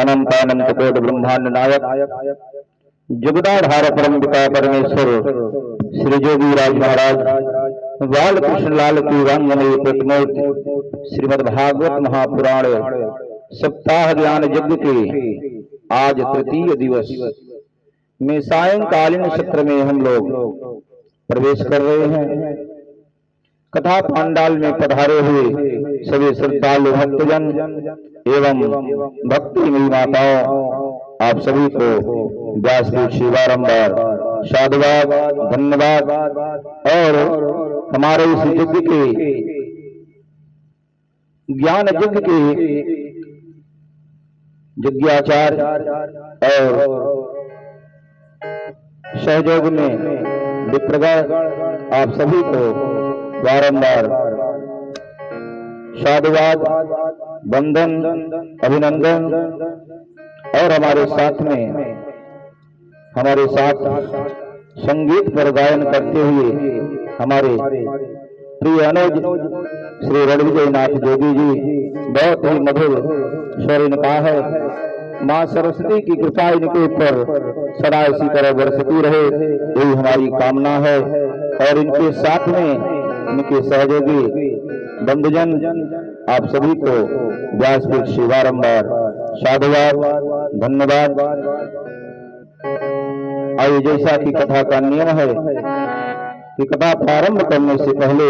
अनंतानंत coat ब्रह्मांड नायक जुगदाधार परम पिता परमेश्वर श्री जोगी राज महाराज बाल कृष्ण लाल की वांगमयी प्रतिमूर्ति श्रीमद् भागवत महापुराण सप्ताह ज्ञान यज्ञ के आज तृतीय दिवस में सायंकालीन सत्र में हम लोग प्रवेश कर रहे हैं। कथा पांडाल में पधारे हुए सभी श्रद्धालु भक्तजन एवं भक्ति मिल माताओं आप सभी को व्यासपीठ से बारंबार साधुवाद धन्यवाद। और हमारे इस यज्ञ के ज्ञान यज्ञ के यज्ञाचार्य और सहयोग में विप्रगण आप सभी को बारंबार साधुवाद वंदन अभिनंदन। और हमारे साथ संगीत पर गायन करते हुए हमारे प्रिय अनुज श्री रणविजय नाथ जोगी जी बहुत ही मधुर स्वर इनका है। माँ सरस्वती की कृपा इनके ऊपर सदा इसी तरह बरसती रहे, यही हमारी कामना है। और इनके साथ में इनके सहयोगी बंधुजन आप सभी को व्यासपीठ से बारंबार साधुवाद धन्यवाद। आइए, जैसा कि कथा का नियम है कि कथा प्रारंभ करने से पहले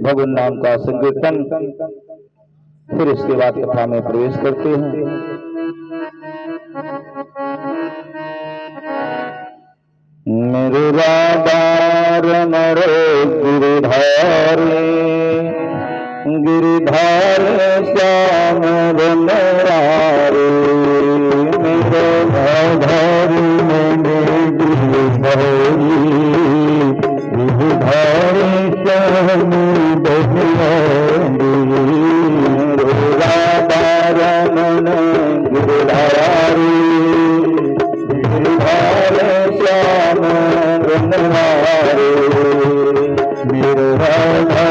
भगवान नाम का संकीर्तन, फिर इसके बाद कथा में प्रवेश करते हैं। मेरे राधा रमरे गिरिधारे गिरिधार श्याम रमरे मेरे राधार मैंने गिरिधारी गिरिधार श्याम रमरे राधा रमन गिरिधारी गिरिधार श्याम रमरे मेरे राधा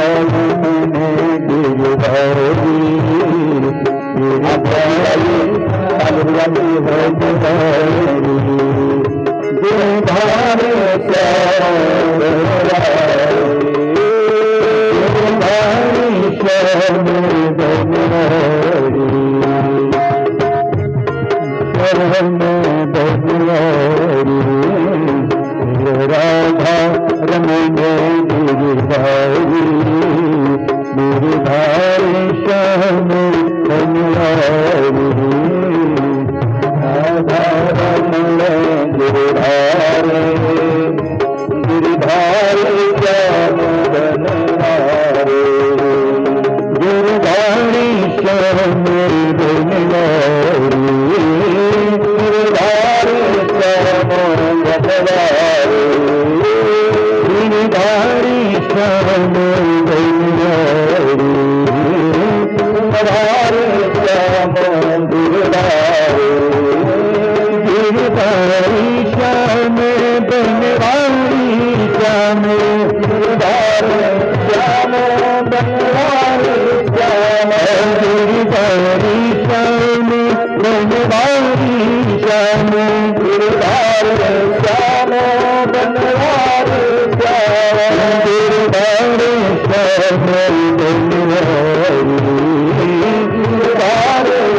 राधा रमन गिरिधारी गिरिधार श्याम रमरे राधा रमन गिरिधार गिरिधार श्याम रमरे गिरिधारी श्याम रमरे गिरिधार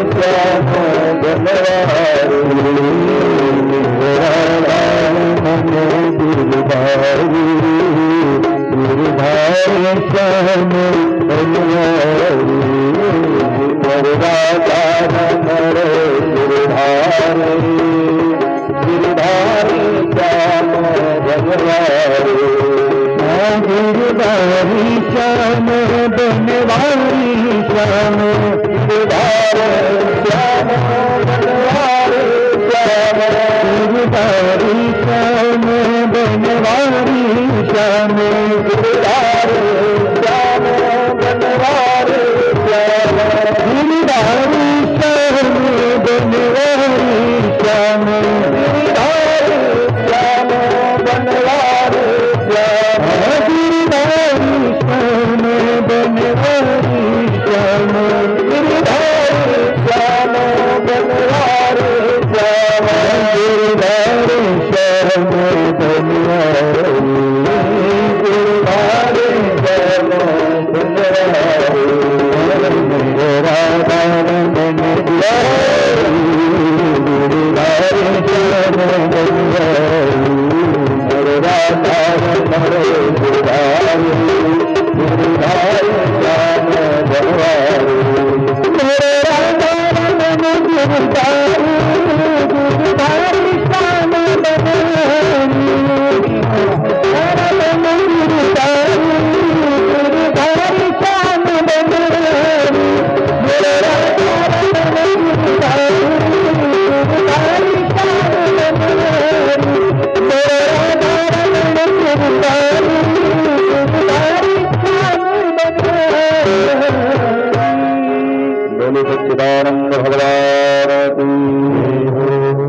श्याम रमरे गिरिधारी श्याम गिरिधारी श्याम बनवारी सच्चिदानंद भगवान की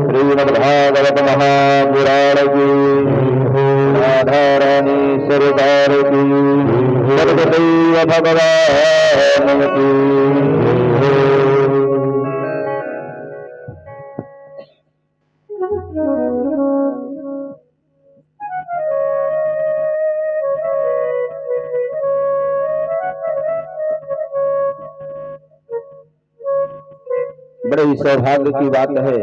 श्रीमद्भागवत महापुराण की राधा रानी सरदार की सर्वदैव भगवान की। बड़े ही सौभाग्य की बात है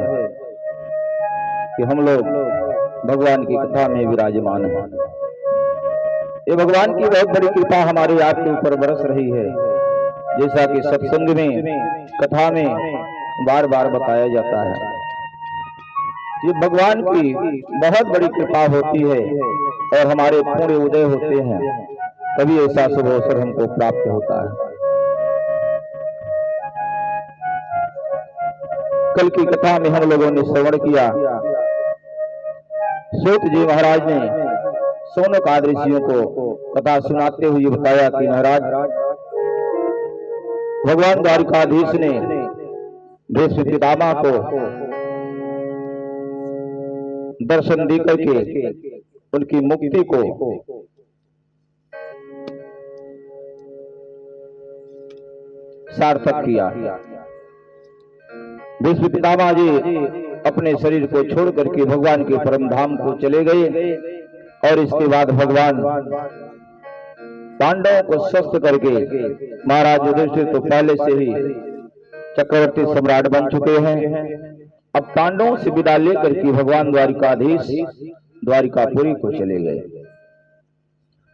कि हम लोग भगवान की कथा में विराजमान हैं। ये भगवान की बहुत बड़ी कृपा हमारे आपके ऊपर बरस रही है, जैसा कि सत्संग में कथा में बार बार बताया जाता है। ये भगवान की बहुत बड़ी कृपा होती है और हमारे पूरे उदय होते हैं, तभी ऐसा शुभ अवसर हमको प्राप्त होता है। कल की कथा में हम लोगों ने श्रवण किया, सूत जी महाराज ने शौनक आदि ऋषियों को कथा सुनाते हुए बताया कि महाराज, भगवान द्वारिकाधीश ने भीष्म पितामह को दर्शन दे करके उनकी मुक्ति को सार्थक किया। भीष्म पितामह जी अपने शरीर को छोड़ करके भगवान के परम धाम को चले गए और इसके बाद भगवान पांडवों को स्वस्थ करके, महाराज युधिष्ठिर तो पहले से ही चक्रवर्ती सम्राट बन चुके हैं, अब पांडवों से विदा लेकर के भगवान द्वारिकाधीश द्वारिकापुरी को चले गए।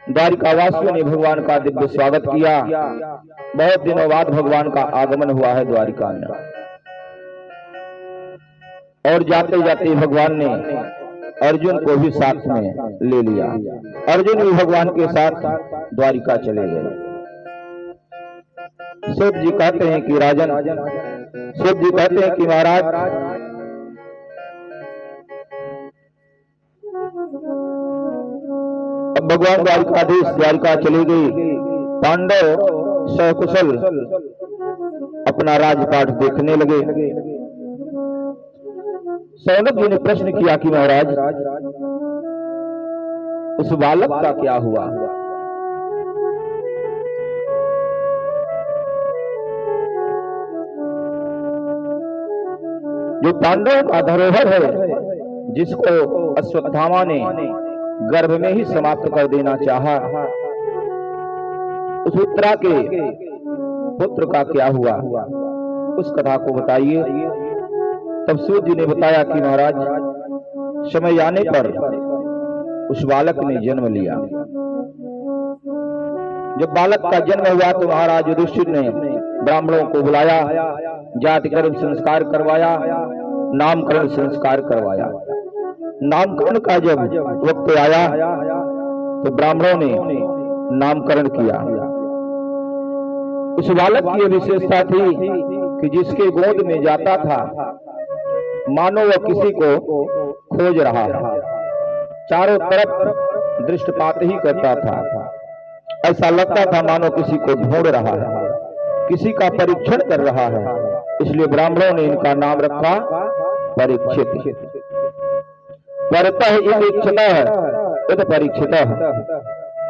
द्वारिकावासियों ने भगवान का दिव्य स्वागत किया। बहुत दिनों बाद भगवान का आगमन हुआ है द्वारिका में, और जाते जाते भगवान ने अर्जुन को भी साथ में ले लिया। अर्जुन भी भगवान के साथ द्वारिका चले गए। सूत जी कहते हैं कि राजन, सूत जी कहते हैं कि महाराज, अब भगवान द्वारिकाधीश द्वारिका चली गई। पांडव सकुशल अपना राजपाट देखने लगे। शौनक जी ने प्रश्न किया कि महाराज, उस बालक का क्या हुआ? जो पांडवों का धरोहर है, जिसको अश्वत्थामा ने गर्भ में ही समाप्त कर देना चाहा, उस उत्तरा के पुत्र का क्या हुआ? उस कथा को बताइए। तब सूत जी ने बताया कि महाराज, समय आने पर उस बालक ने जन्म लिया। जब बालक का जन्म हुआ तो महाराज युधिष्ठिर ने ब्राह्मणों को बुलाया, जातिकर्म संस्कार करवाया, नामकरण संस्कार करवाया। नामकरण का जब वक्त आया तो ब्राह्मणों ने नामकरण किया। उस बालक की विशेषता थी कि जिसके गोद में जाता था मानो वह किसी को खोज रहा था, चारों तरफ दृष्टिपात ही करता था। ऐसा लगता था मानो किसी को ढूंढ रहा है, किसी का परीक्षण कर रहा है। इसलिए ब्राह्मणों ने इनका नाम रखा परीक्षित। परतः इद परीक्षितः,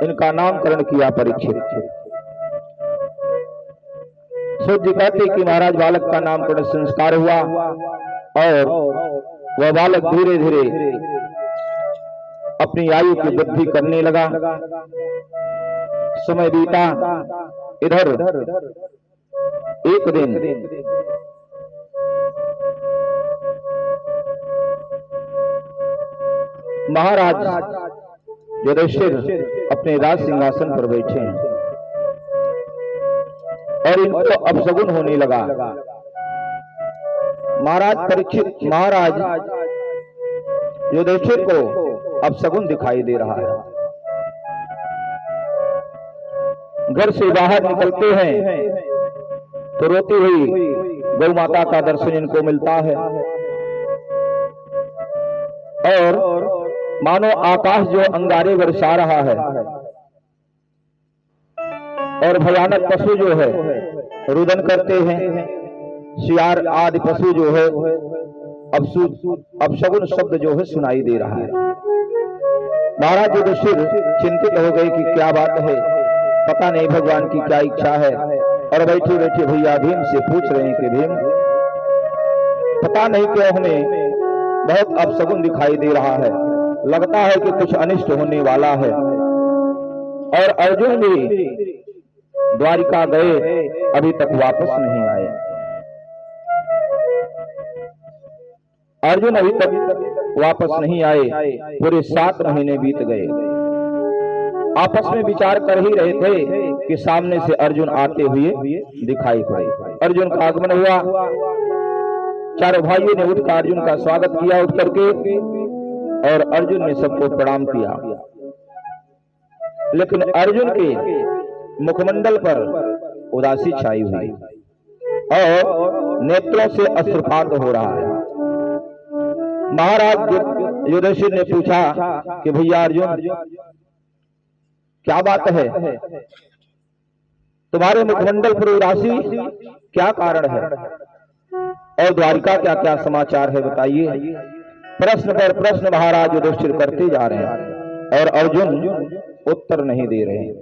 इनका नामकरण किया परीक्षित। सूत जी कहते कि महाराज, बालक का नामकरण संस्कार हुआ और वह बालक धीरे धीरे अपनी आयु की वृद्धि करने लगा। समय बीता। इधर एक दिन महाराज युधिष्ठिर अपने राज सिंहासन पर बैठे हैं और इनको अपशगुन होने लगा। महाराज परीक्षित महाराज युधिष्ठिर को अब शगुन दिखाई दे रहा है। घर से बाहर निकलते हैं तो रोती हुई गौ माता का दर्शन इनको मिलता है और मानो आकाश जो अंगारे बरसा रहा है और भयानक पशु जो है रुदन करते हैं, सियार आदि पशु जो है अब शगुन शब्द जो है सुनाई दे रहा है। महाराज युधिष्ठिर चिंतित हो गए कि क्या बात है, पता नहीं भगवान की क्या इच्छा है। और बैठे बैठे भैया भीम से पूछ रहे हैं कि भीम, पता नहीं क्यों हमें बहुत अपशगुन दिखाई दे रहा है, लगता है कि कुछ अनिष्ट होने वाला है। और अर्जुन भी द्वारिका गए, अभी तक वापस नहीं आए। अर्जुन अभी तक वापस नहीं आए, पूरे 7 महीने बीत गए। आपस में विचार कर ही रहे थे कि सामने से अर्जुन आते हुए दिखाई पड़े। अर्जुन का आगमन हुआ, चारों भाइयों ने उठकर अर्जुन का स्वागत किया उठ करके, और अर्जुन ने सबको प्रणाम किया। लेकिन अर्जुन के मुखमंडल पर उदासी छाई हुई और नेत्रों से अश्रुपात हो रहा है। महाराज युधिष्ठिर ने पूछा कि भैया अर्जुन, क्या बात है, तुम्हारे मुखमंडल पर उदासी क्या कारण है, और द्वारिका क्या क्या समाचार है, बताइए। प्रश्न पर प्रश्न महाराज युधिष्ठिर करते जा रहे हैं और अर्जुन उत्तर नहीं दे रहे हैं।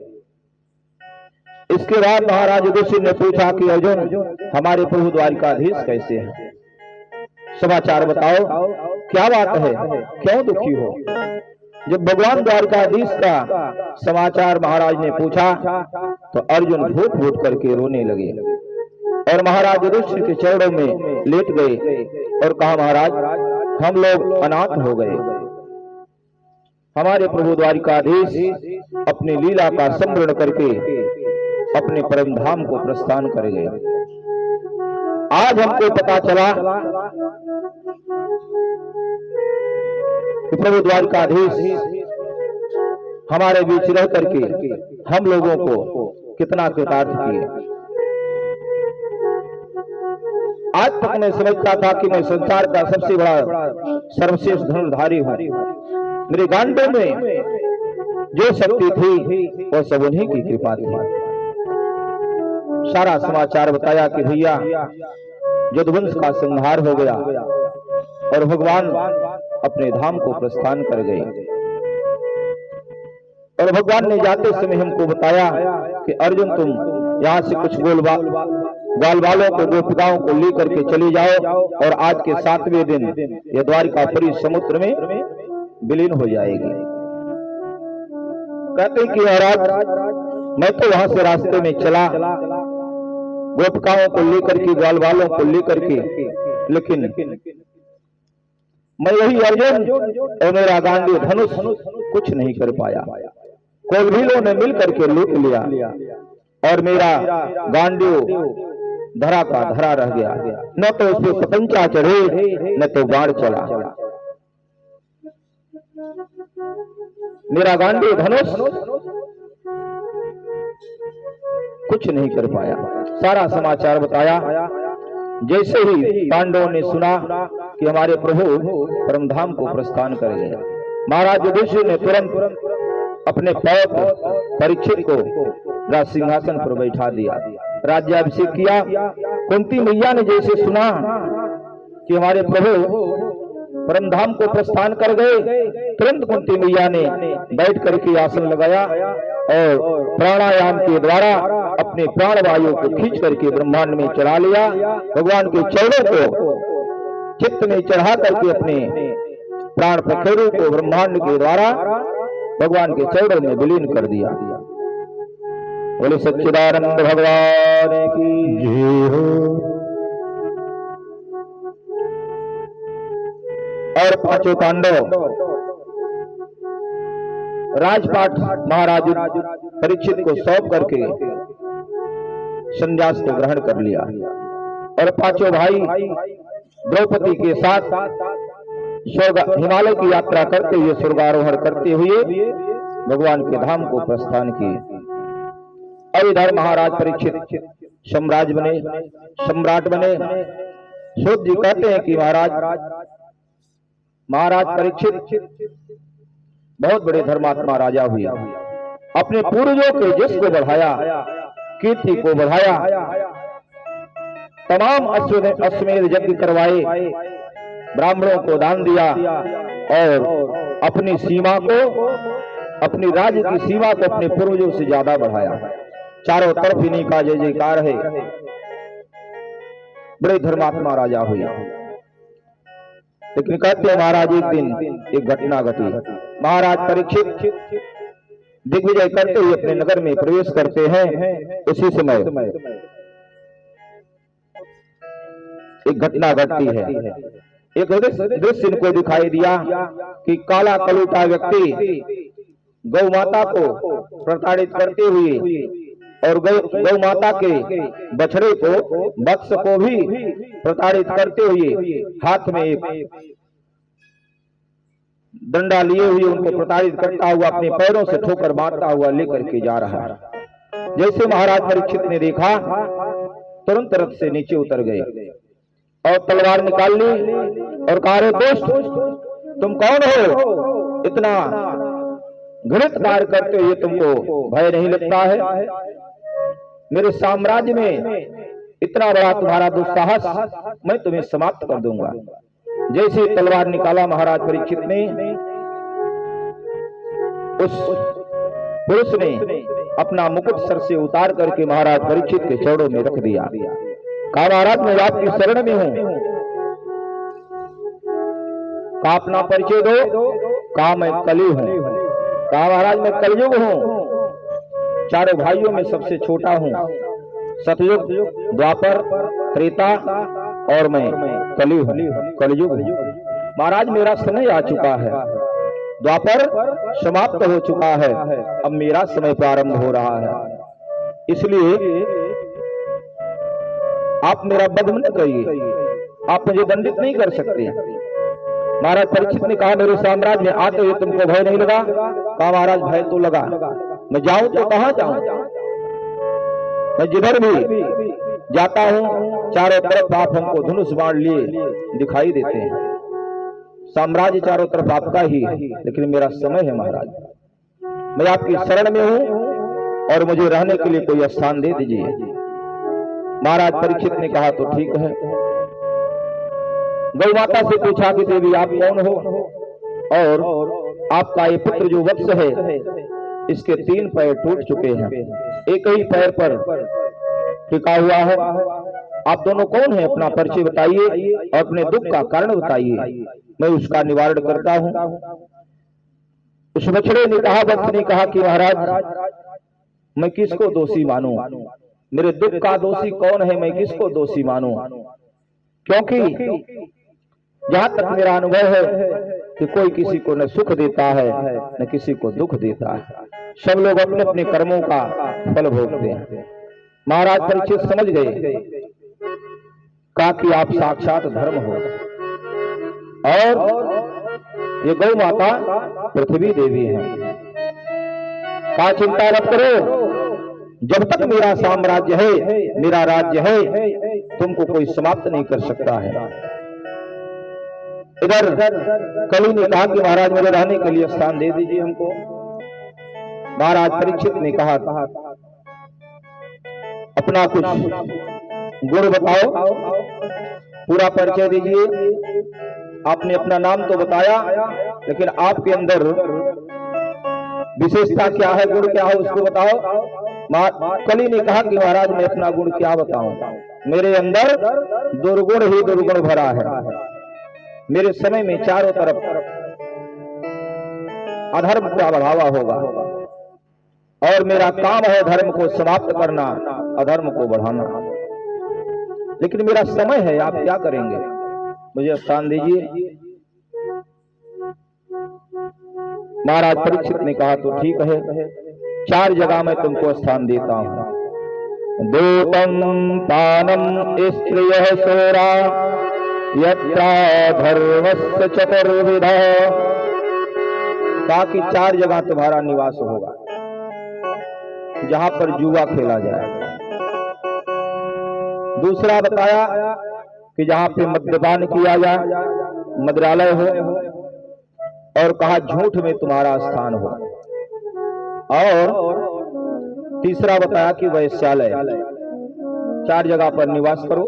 इसके बाद महाराज युधिष्ठिर ने पूछा कि अर्जुन, हमारे प्रभु द्वारिकाधीश कैसे हैं, समाचार बताओ, क्या बात है, क्यों दुखी हो। जब भगवान द्वारकाधीश का समाचार महाराज ने पूछा तो अर्जुन फूट फूट करके रोने लगे और महाराज युधिष्ठिर के चरणों में लेट गए और कहा, महाराज हम लोग अनाथ हो गए, हमारे प्रभु द्वारिकाधीश अपनी लीला का स्मरण करके अपने परम धाम को प्रस्थान कर गए। आज हमको पता चला कि प्रभु द्वारिकाधीश हमारे बीच रह करके हम लोगों को कितना कृतार्थ किए। आज तक मैं समझता था कि मैं संसार का सबसे बड़ा सर्वश्रेष्ठ धनुर्धारी हूं, मेरे गांडों में जो शक्ति थी वो सब उन्हीं की कृपा थी। सारा समाचार बताया कि भैया यदुवंश का संहार हो गया और भगवान अपने धाम को प्रस्थान कर गए। और भगवान ने जाते समय हमको बताया कि अर्जुन, तुम यहाँ से कुछ ग्वाल बालों को, गोपिकाओं को लेकर के चले जाओ और आज के 7वें दिन यह द्वारिकापुरी समुद्र में विलीन हो जाएगी। कहते हैं कि महाराज मैं तो वहां से रास्ते में चला गोपिकाओं को लेकर के, ग्वाल बालों को लेकर के, लेकिन मैं यही अर्जुन और मेरा गांडीव धनुष कुछ नहीं कर पाया। कोलभीलों ने मिलकर के लूट लिया और मेरा गांडीव धरा का धरा रह गया, न तो उस पर पतंचा चढ़े न तो बाढ़ चला। मेरा गांडीव धनुष कुछ नहीं कर पाया। सारा समाचार बताया। जैसे ही पांडवों ने सुना कि हमारे प्रभु परमधाम को प्रस्थान कर गए, महाराज युधिष्ठिर ने तुरंत अपने पौत्र परीक्षित को राज सिंहासन पर बैठा दिया, राज्याभिषेक किया। कुंती मैया ने जैसे सुना कि हमारे प्रभु परमधाम को प्रस्थान कर गए, तुरंत कुंती मैया ने बैठ करके आसन लगाया और प्राणायाम के द्वारा अपने प्राण वायु को खींच करके ब्रह्मांड में चढ़ा लिया। भगवान के चरणों को चित्त में चढ़ा करके अपने प्राण प्रखेरु को ब्रह्मांड के द्वारा भगवान के चरणों में विलीन कर दिया। बोले सच्चिदानंद भगवान की जय हो। और पांचों पांडव राजपाट महाराज परीक्षित को सौंप करके संन्यास को ग्रहण कर लिया और पांचों भाई द्रौपदी के साथ स्वर्ग हिमालय की यात्रा करते हुए, स्वर्गारोहण करते हुए भगवान के धाम को प्रस्थान किए। और इधर महाराज परीक्षित सम्राट बने। सूत जी कहते हैं कि महाराज परीक्षित बहुत बड़े धर्मात्मा राजा हुए, अपने पूर्वजों के यश को बढ़ाया, कीर्ति को बढ़ाया, तमाम अश्वमेध यज्ञ करवाए, ब्राह्मणों को दान दिया और अपनी सीमा को, अपनी राज्य की सीमा को अपने पूर्वजों से ज्यादा बढ़ाया। चारों तरफ इन्हीं का जय जयकार है। बड़े धर्मात्मा राजा हुए। लेकिन कहते हैं महाराज एक दिन एक घटना घटी। महाराज परीक्षित दिग्विजय करते हुए अपने नगर में प्रवेश करते हैं। उसी समय एक घटना घटती है। एक दृश्य इनको दिखाई दिया कि काला कलूटा व्यक्ति गौ माता को प्रताड़ित करते हुए और गौ माता के बछड़े को, वत्स को भी प्रताड़ित करते हुए हाथ में एक डंडा लिए हुए उनको प्रताड़ित करता हुआ, अपने पैरों से ठोकर मारता हुआ लेकर के जा रहा है। जैसे महाराज परीक्षित ने देखा, तुरंत रथ से नीचे उतर गए और तलवार निकाल ली और कहा, रे दोस्त, तुम कौन हो? इतना घृणित कार्य करते हुए तुमको भय नहीं लगता है? मेरे साम्राज्य में इतना बड़ा तुम्हारा दुस्साहस, मैं तुम्हें समाप्त कर दूंगा। जैसे तलवार निकाला महाराज परीक्षित ने, उस पुरुष ने अपना मुकुट सर से उतार करके महाराज परीक्षित के चरणों में रख दिया। कहा, महाराज मैं आपकी शरण में हूं, कहा अपना परिचय दो। कहा मैं कली हूं। कहा महाराज मैं कलयुग हूं, चारों भाइयों में सबसे छोटा हूं। सतयुग, द्वापर, त्रेता और मैं कलयुग हूं। महाराज मेरा समय आ चुका है, द्वापर समाप्त हो चुका है, अब मेरा समय प्रारंभ हो रहा है, इसलिए आप मेरा वध न करिए, आप मुझे दंडित नहीं कर सकते। महाराज परीक्षित ने कहा, मेरे साम्राज्य में आते हुए तुमको भय नहीं लगा? कहा महाराज भय तो लगा, मैं जाऊं तो कहां जाऊं? मैं जिधर भी जाता हूं चारों तरफ आप हमको धनुष बाण लिए दिखाई देते हैं। साम्राज्य चारों तरफ आपका ही है, लेकिन मेरा समय है महाराज, मैं आपकी शरण में हूं और मुझे रहने के लिए कोई स्थान दे दीजिए। महाराज परीक्षित ने कहा, तो ठीक है। गौ माता से पूछा कि देवी आप कौन हो और आपका ये पुत्र जो वत्स है इसके 3 पैर टूट चुके हैं, एक ही पैर पर टिका हुआ है, आप दोनों कौन हैं? अपना परिचय बताइए और अपने दुख का कारण बताइए, मैं उसका निवारण करता हूं। उस बछड़े ने कहा, वत्स ने कहा कि महाराज मैं किसको दोषी मानूं? मेरे दुख का दोषी कौन है? मैं किसको दोषी मानूं? क्योंकि जहां तक मेरा अनुभव है कि कोई किसी को न सुख देता है न किसी को दुख देता है, सब लोग अपने अपने कर्मों का फल भोगते हैं। महाराज परीक्षित समझ गए, कहा कि आप साक्षात धर्म हो और ये गौ माता पृथ्वी देवी है। कहा चिंता मत करो, जब तक मेरा साम्राज्य है, मेरा राज्य है, तुमको कोई समाप्त नहीं कर सकता है। इधर कली ने कहा कि महाराज मेरे रहने के लिए स्थान दे दीजिए हमको। महाराज परीक्षित ने कहा, अपना कुछ गुण बताओ, पूरा परिचय दीजिए। आपने अपना नाम तो बताया, लेकिन आपके अंदर विशेषता क्या है, गुण क्या है, उसको बताओ। कली ने कहा कि महाराज मैं अपना गुण क्या बताऊं, मेरे अंदर दुर्गुण ही दुर्गुण भरा है। मेरे समय में चारों तरफ अधर्म का बढ़ावा होगा और मेरा काम है धर्म को समाप्त करना, अधर्म को बढ़ाना। लेकिन मेरा समय है, आप क्या करेंगे? मुझे स्थान दीजिए। महाराज परीक्षित ने कहा, तो ठीक है, 4 जगह मैं तुमको स्थान देता हूं। दूतम पानम स्त्रियः शोरा यत्रा धर्मस्य चतुर्विधा, ताकि 4 जगह तुम्हारा निवास होगा जहां पर जुआ खेला जाए। दूसरा बताया कि जहां पे मद्यपान किया जाए, मद्रालय हो, और कहा झूठ में तुम्हारा स्थान हो। और तीसरा बताया कि वैश्यालय, 4 जगह पर निवास करो।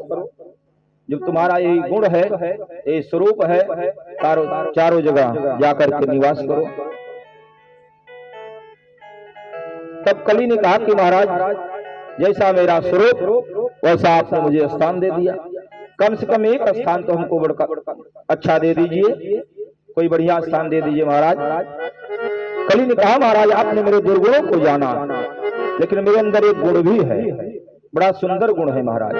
जब तुम्हारा यही गुण है, ये स्वरूप है, चारों जगह जाकर के निवास करो। तब कली ने कहा कि महाराज जैसा मेरा स्वरूप वैसा आपने मुझे स्थान दे दिया, कम से कम एक स्थान तो हमको बड़ा अच्छा दे दीजिए, कोई बढ़िया स्थान दे दीजिए महाराज। कली ने कहा महाराज आपने मेरे दुर्गुणों को जाना, लेकिन मेरे अंदर एक गुण भी है, बड़ा सुंदर गुण है महाराज।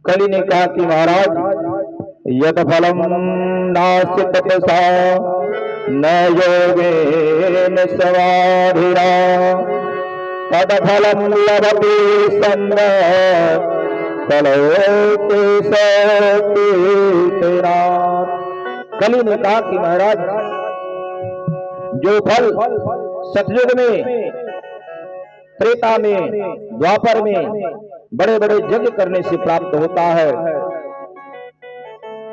कली ने कहा कि महाराज यद फलम नास्ति तपसा न योगेन समाधिना तद फलम लभते सन्न फलोते सतीतेना। कली ने कहा कि महाराज जो फल सतयुग में, त्रेता में, द्वापर में बड़े बड़े यज्ञ करने से प्राप्त होता है,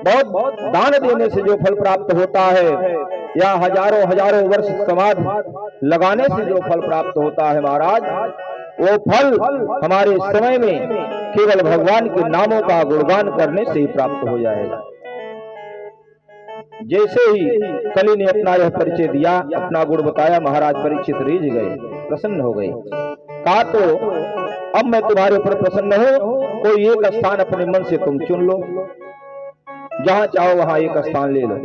बहुत दान देने से जो फल प्राप्त होता है, या हजारों हजारों वर्ष समाधि लगाने से जो फल प्राप्त होता है महाराज, वो फल हमारे समय में केवल भगवान के नामों का गुणगान करने से ही प्राप्त हो जाएगा। जैसे ही कली ने अपना यह परिचय दिया, अपना गुण बताया, महाराज परीक्षित रीझ गए, प्रसन्न हो गए। कहा तो अब मैं तुम्हारे ऊपर प्रसन्न हूं, कोई एक स्थान अपने मन से तुम चुन लो, जहां चाहो वहां एक स्थान ले लो।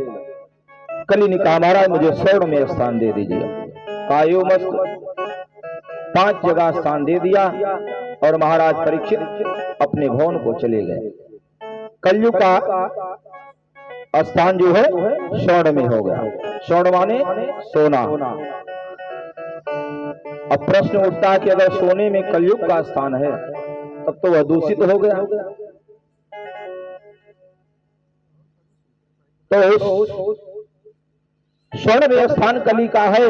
कली ने कहा महाराज मुझे स्वर्ण में स्थान दे दीजिए। कायो मस्त 5 जगह स्थान दे दिया, और महाराज परीक्षित अपने भवन को चले गए। कलयुग का स्थान जो है स्वर्ण में हो गया। स्वर्ण माने सोना। अब प्रश्न उठता है कि अगर सोने में कलयुग का स्थान है तब तो वह दूषित हो गया। तो स्वर्ण में स्थान कली का है,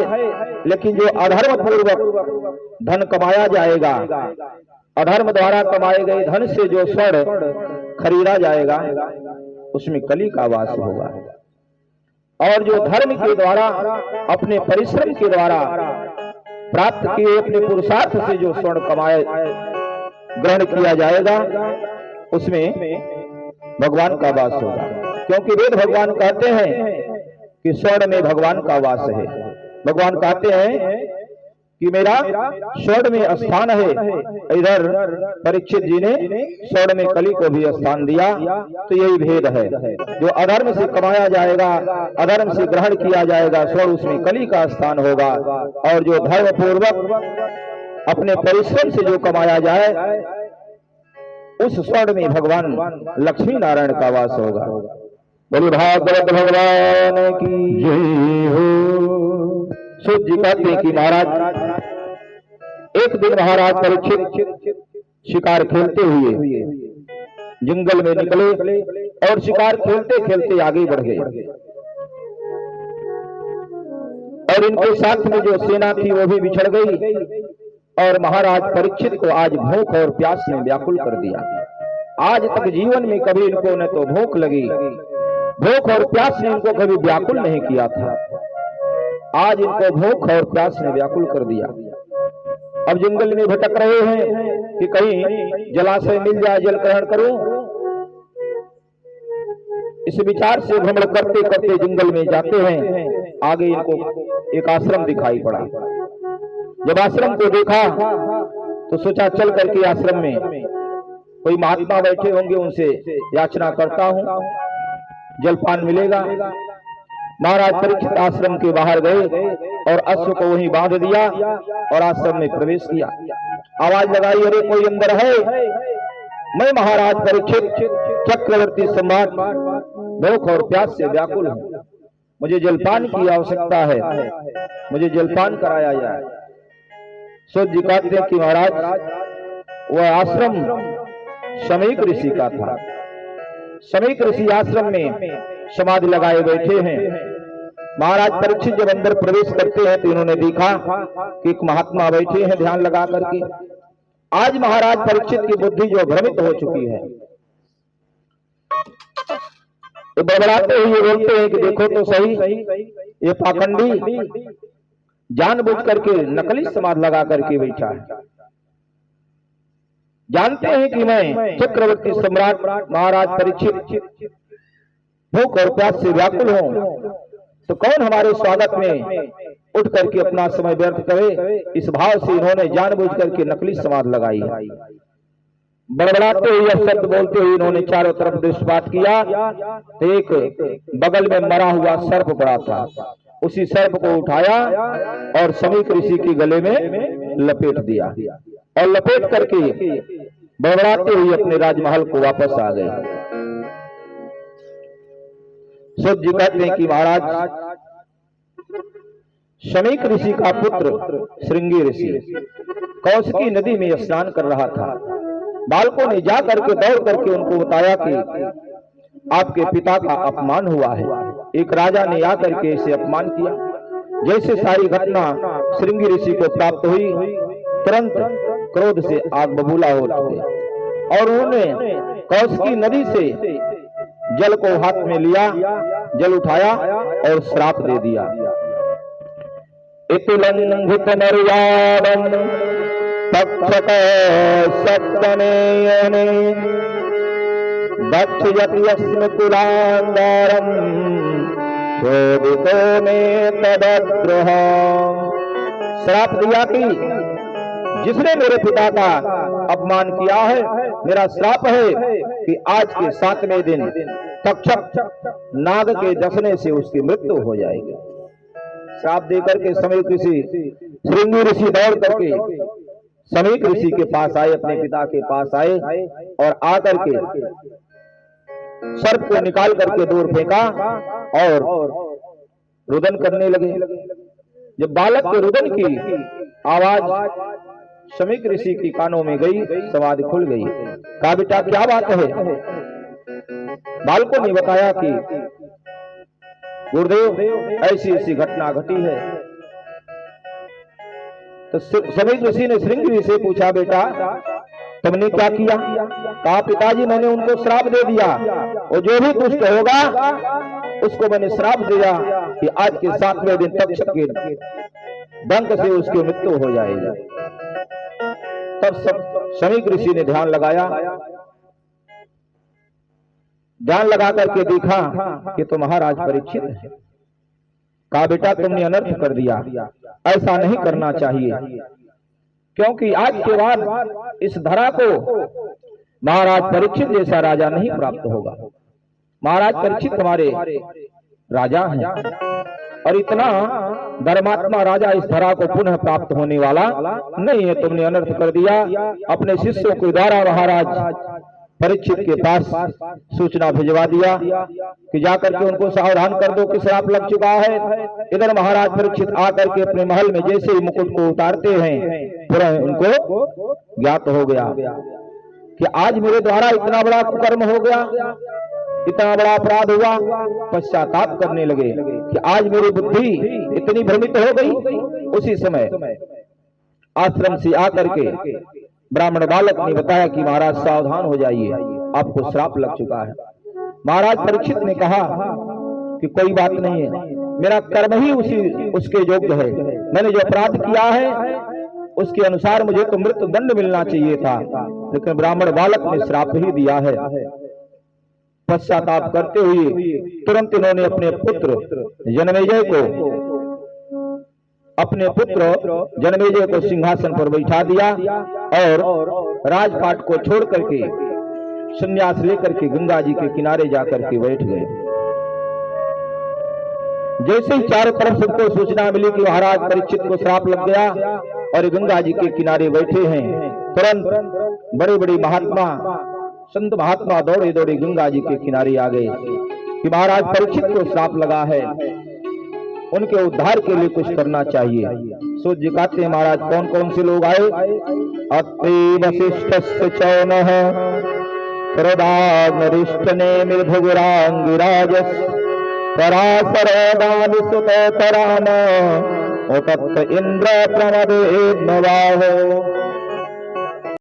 लेकिन जो अधर्म पूर्वक धन कमाया जाएगा, अधर्म द्वारा कमाए गए धन से जो स्वर्ण खरीदा जाएगा, उसमें कली का वास होगा। और जो धर्म के द्वारा, अपने परिश्रम के द्वारा प्राप्त किए, अपने पुरुषार्थ से जो स्वर्ण कमाए ग्रहण किया जाएगा, उसमें भगवान का वास होगा। क्योंकि वेद भगवान कहते हैं कि स्वर्ण में भगवान का वास है। भगवान कहते हैं कि मेरा स्वर्ण में स्थान है। इधर परीक्षित जी ने स्वर्ण में कली को भी स्थान दिया। तो यही भेद है, जो अधर्म से कमाया जाएगा, अधर्म से ग्रहण किया जाएगा स्वर्ण, उसमें कली का स्थान होगा। और जो धर्म पूर्वक अपने परिश्रम से जो कमाया जाए, उस स्वर्ण में भगवान लक्ष्मी नारायण का वास होगा। बोले भागवत भगवान की जय हो। सूत जी कहते हैं कि महाराज एक दिन महाराज परीक्षित शिकार खेलते हुए जंगल में निकले, और शिकार खेलते खेलते आगे बढ़ गए। और इनके साथ में जो सेना थी वो भी बिछड़ गई, और महाराज परीक्षित को आज भूख और प्यास ने व्याकुल कर दिया। आज तक जीवन में कभी इनको न तो भूख लगी, भूख और प्यास ने इनको कभी व्याकुल नहीं किया था। आज इनको भूख और प्यास ने व्याकुल कर दिया। अब जंगल में भटक रहे हैं कि कहीं जलाशय मिल जाए, जल ग्रहण करूं। इस विचार से भ्रमण करते करते जंगल में जाते हैं। आगे इनको एक आश्रम दिखाई पड़ा। जब आश्रम को देखा तो सोचा चल करके आश्रम में कोई महात्मा बैठे होंगे, उनसे याचना करता हूं, जलपान मिलेगा। महाराज परीक्षित आश्रम के बाहर गए और अश्व को वहीं बांध दिया और आश्रम में प्रवेश किया। आवाज लगाई, अरे कोई अंदर है? मैं महाराज परीक्षित चक्रवर्ती सम्राट भूख और प्यास से व्याकुल हूं, मुझे जलपान की आवश्यकता है, मुझे जलपान कराया जाए। सूत जी कहते हैं कि महाराज वह आश्रम शमीक ऋषि का था। शमीक ऋषि आश्रम में समाधि लगाए बैठे हैं। महाराज परीक्षित जब अंदर प्रवेश करते हैं तो इन्होंने देखा कि एक महात्मा बैठे हैं ध्यान लगा करके। आज महाराज परीक्षित की बुद्धि जो भ्रमित हो चुकी है, तो बड़बड़ाते हुए बोलते हैं कि देखो तो सही, ये पाखंडी जानबूझ करके नकली समाधि लगा करके बैठा है। जानते हैं कि मैं चक्रवर्ती सम्राट महाराज परीक्षित भूख और प्यास से व्याकुल हूं, तो कौन हमारे स्वागत में उठ करके अपना समय व्यर्थ करे। इस भाव से इन्होंने जानबूझ करके नकली समाधि लगाई। बड़बड़ाते हुए शब्द बोलते हुए इन्होंने चारों तरफ दृष्टिपात किया तो एक बगल में मरा हुआ सर्प पड़ा था। उसी सर्प को उठाया और शमीक ऋषि के गले में लपेट दिया और लपेट करके बड़बड़ाते हुए अपने राजमहल को वापस आ गए। सूत जी कहते हैं कि महाराज शमीक ऋषि का पुत्र श्रृंगी ऋषि कौशिकी नदी में स्नान कर रहा था। बालकों ने जा करके दौड़ करके उनको बताया कि आपके पिता का अपमान हुआ है। एक राजा ने आकर के इसे अपमान किया। जैसे सारी घटना श्रृंगी ऋषि को प्राप्त हुई, तुरंत क्रोध से आग बबूला हो उठे और उन्होंने कौशिकी नदी से जल को हाथ में लिया, जल उठाया और श्राप दे दिया। इतिलंघित मर्यादं तक्षक सप्तमेयने दक्षयति यस्म कुलांगारं चोदितो में तदद्रोह। श्राप दिया कि जिसने मेरे पिता का अपमान किया है, मेरा श्राप है कि आज के 7वें दिन तक्षक नाग के डसने से उसकी मृत्यु हो जाएगी। श्राप देकर के शमीक ऋषि श्रृंगी ऋषि दौड़ करके शमीक ऋषि के पास आए, अपने पिता के पास आए और आकर के सर्प को निकाल करके दूर फेंका और रुदन करने लगे। जब बालक के रुदन की आवाज शमीक ऋषि की कानों में गई, समाधि खुल गई। कहा बेटा क्या बात है? बालकों ने बताया कि गुरुदेव ऐसी ऐसी घटना घटी है। तो शमीक ऋषि ने श्रृंगी से पूछा बेटा तुमने क्या किया? कहा पिताजी मैंने उनको श्राप दे दिया और जो भी दुष्ट होगा उसको मैंने श्राप दिया कि आज के 7वें दिन तक्षक के डंक से उसकी मृत्यु हो जाएगी। तब शमीक ऋषि ने ध्यान लगाया, ध्यान लगा करके देखा कि तो महाराज परीक्षित है। कहा बेटा तुमने अनर्थ कर दिया, ऐसा नहीं करना चाहिए, क्योंकि आज के बाद इस धरा को महाराज परीक्षित जैसा राजा नहीं प्राप्त होगा। महाराज परीक्षित हमारे राजा हैं और इतना धर्मात्मा राजा इस धरा को पुनः प्राप्त होने वाला नहीं है। तुमने अनर्थ कर दिया। अपने शिष्यों के द्वारा महाराज परीक्षित के पास सूचना भिजवा दिया कि जाकर के उनको सावधान कर दो कि श्राप लग चुका है। इधर महाराज परीक्षित आकर के अपने महल में जैसे ही मुकुट को उतारते हैं, तुरंत उनको ज्ञात हो गया कि आज मेरे द्वारा इतना बड़ा कुकर्म हो गया, इतना बड़ा अपराध हुआ। पश्चाताप करने लगे कि आज मेरी बुद्धि इतनी भ्रमित हो गई। उसी समय आश्रम से आकर के ब्राह्मण बालक ने बताया कि महाराज सावधान हो जाइए, आपको श्राप लग चुका है। महाराज परीक्षित ने कहा कि कोई बात नहीं है, मेरा कर्म ही उसके योग्य है। मैंने जो अपराध किया है उसके अनुसार मुझे तो मृत्यु दंड मिलना चाहिए था, लेकिन ब्राह्मण बालक ने श्राप ही दिया है। पश्चाताप करते हुए तुरंत इन्होंने अपने पुत्र जन्मेजय को सिंहासन पर बैठा दिया और राजपाट को छोड़ करके संन्यास लेकर के गंगा जी के किनारे जाकर के बैठ गए। जैसे ही चारों तरफ सबको सूचना मिली कि महाराज परीक्षित को श्राप लग गया और गंगा जी के किनारे बैठे हैं, तुरंत बड़े बड़े महात्मा संत महात्मा दौड़े दौड़े गंगा जी के किनारे आ गए कि महाराज परीक्षित को श्राप लगा है, उनके उद्धार के लिए कुछ करना चाहिए। सूत जी कहते हैं महाराज कौन कौन से लोग आए? अत्रि वशिष्ठस्य चौनः प्रदानरिष्टने मृधुरांगिराजस् पराशरदानि सुततरान उतत्त इंद्र प्रमदेद्मवाहो।